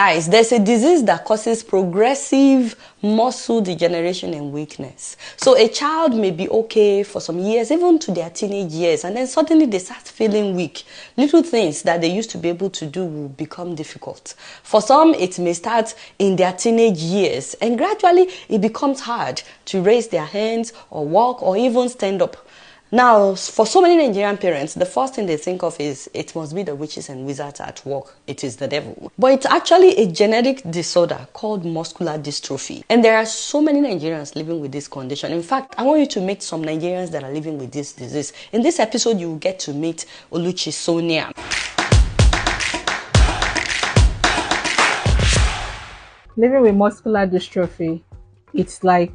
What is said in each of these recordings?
Guys, there's a disease that causes progressive muscle degeneration and weakness. So a child may be okay for some years, even to their teenage years, and then suddenly they start feeling weak. Little things that they used to be able to do will become difficult. For some, it may start in their teenage years, and gradually it becomes hard to raise their hands or walk or even stand up. Now, for so many Nigerian parents, the first thing they think of is it must be the witches and wizards at work. It is the devil. But it's actually a genetic disorder called muscular dystrophy. And there are so many Nigerians living with this condition. In fact, I want you to meet some Nigerians that are living with this disease. In this episode, you will get to meet Oluchi Sonia. Living with muscular dystrophy, it's like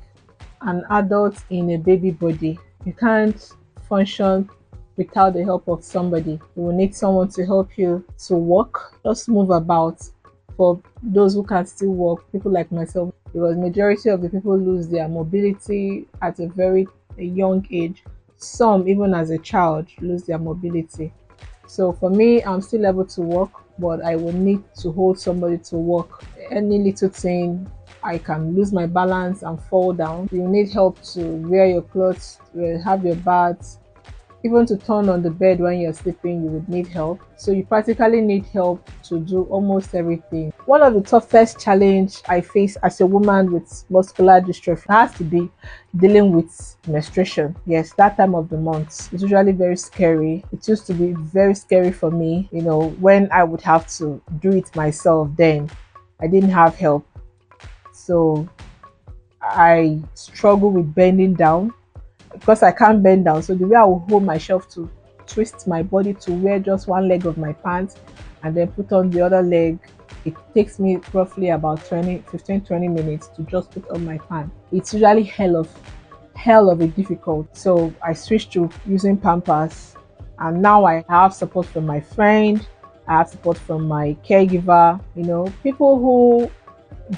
an adult in a baby body. You can't function without the help of somebody. You will need someone to help you to walk, just move about. For those who can still walk, people like myself, because majority of the people lose their mobility at a very young age. Some, even as a child, lose their mobility. So for me, I'm still able to walk, but I will need to hold somebody to walk. Any little thing, I can lose my balance and fall down. You need help to wear your clothes, have your bath, even to turn on the bed when you're sleeping, you would need help. So you practically need help to do almost everything. One of the toughest challenge I face as a woman with muscular dystrophy has to be dealing with menstruation. Yes, that time of the month is usually very scary. It used to be very scary for me, when I would have to do it myself. Then I didn't have help. So I struggle with bending down because I can't bend down. So the way I will hold myself to twist my body to wear just one leg of my pants and then put on the other leg, it takes me roughly about 15-20 minutes to just put on my pants. It's usually hell of a difficult. So I switched to using Pampers, and now I have support from my friend, I have support from my caregiver, people who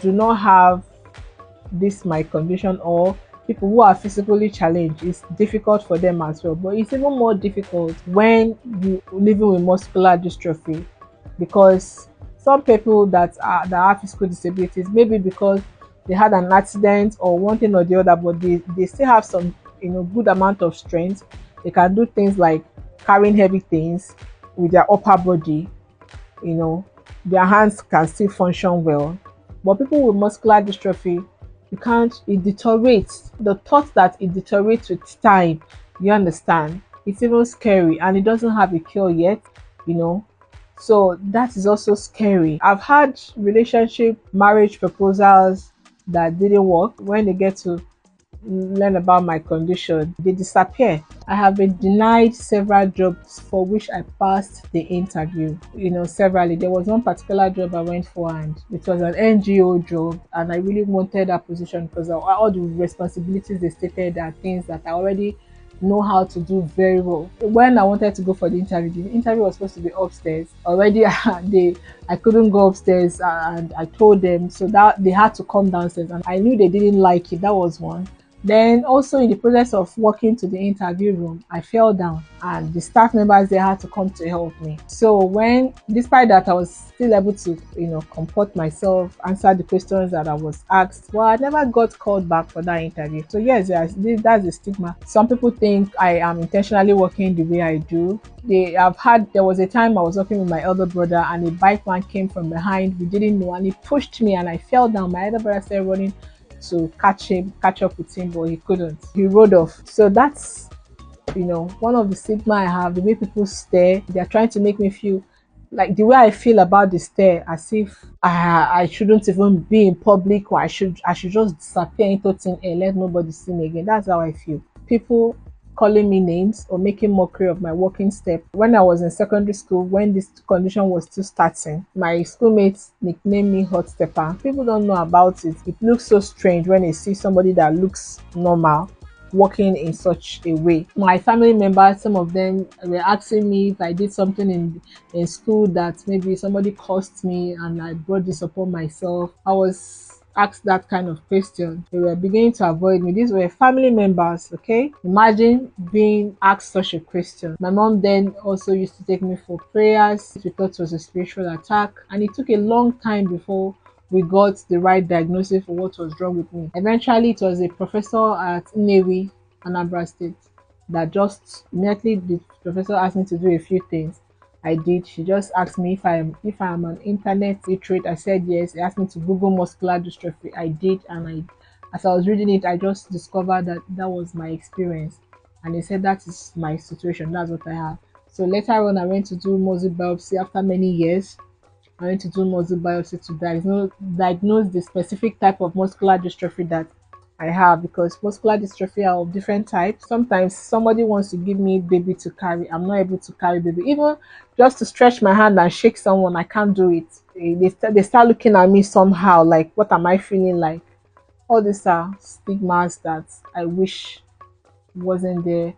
do not have my condition, or people who are physically challenged. It's difficult for them as well, but it's even more difficult when you living with muscular dystrophy, because some people that have physical disabilities, maybe because they had an accident or one thing or the other, but they still have some good amount of strength. They can do things like carrying heavy things with their upper body. Their hands can still function well. But people with muscular dystrophy, it deteriorates. The thought that it deteriorates with time, you understand, it's even scary, and it doesn't have a cure yet, so that is also scary. I've had marriage proposals that didn't work. When they get to learn about my condition, they disappear. I have been denied several jobs for which I passed the interview, severally. There was one particular job I went for, and it was an NGO job, and I really wanted that position because all the responsibilities they stated are things that I already know how to do very well. When I wanted to go for the interview was supposed to be upstairs. Already I couldn't go upstairs, and I told them, so that they had to come downstairs, and I knew they didn't like it. That was one. Then also in the process of walking to the interview room, I fell down, and the staff members, they had to come to help me. So despite that, I was still able to, comport myself, answer the questions that I was asked. Well, I never got called back for that interview. So yes, that's the stigma. Some people think I am intentionally walking the way I do. There was a time I was walking with my elder brother, and a bike man came from behind. We didn't know, and he pushed me, and I fell down. My elder brother started running to catch up with him, but he couldn't. He rode off. So that's one of the stigma I have. The way people stare, they're trying to make me feel like the way I feel about the stare, as if I shouldn't even be in public, or I should just disappear into thin air, let nobody see me again. That's how I feel. People calling me names or making mockery of my walking step. When I was in secondary school, when this condition was still starting, my schoolmates nicknamed me Hot Stepper. People don't know about it. It looks so strange when they see somebody that looks normal walking in such a way. My family members, some of them were asking me if I did something in school that maybe somebody cursed me and I brought this upon myself. ask that kind of question. They were beginning to avoid me. These were family members, okay? Imagine being asked such a question. My mom then also used to take me for prayers. We thought it was a spiritual attack, and it took a long time before we got the right diagnosis for what was wrong with me. Eventually, it was a professor at Nnewi, Anambra State, that just immediately the professor asked me to do a few things. I did. She just asked me if I am an internet literate. I said yes. He asked me to Google muscular dystrophy. I did, and as I was reading it, I just discovered that that was my experience, and he said that is my situation. That's what I have. So later on, I went to do muscle biopsy after many years. I went to do muscle biopsy to diagnose the specific type of muscular dystrophy that I have, because muscular dystrophy are of different types. Sometimes somebody wants to give me baby to carry. I'm not able to carry baby. Even just to stretch my hand and shake someone, I can't do it. They start looking at me somehow, like, what am I feeling like? All these are stigmas that I wish wasn't there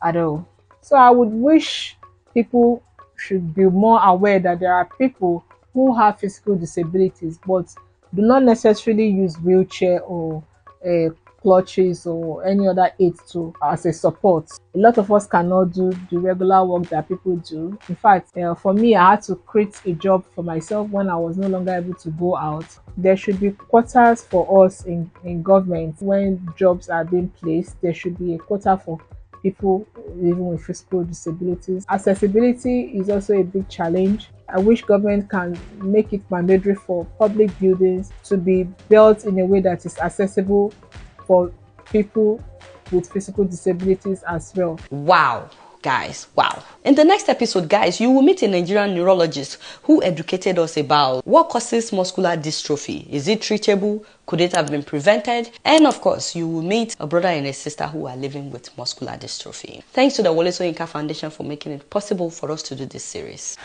at all. So I would wish people should be more aware that there are people who have physical disabilities but do not necessarily use wheelchair or uh, clutches or any other aid to as a support. A lot of us cannot do the regular work that people do. In fact, for me, I had to create a job for myself when I was no longer able to go out. There should be quotas for us in government. When jobs are being placed, there should be a quota for people living with physical disabilities. Accessibility is also a big challenge. I wish government can make it mandatory for public buildings to be built in a way that is accessible for people with physical disabilities as well. Wow. Guys, wow. In the next episode, guys, you will meet a Nigerian neurologist who educated us about what causes muscular dystrophy. Is it treatable? Could it have been prevented? And of course, you will meet a brother and a sister who are living with muscular dystrophy. Thanks to the Wole Soyinka Foundation for making it possible for us to do this series.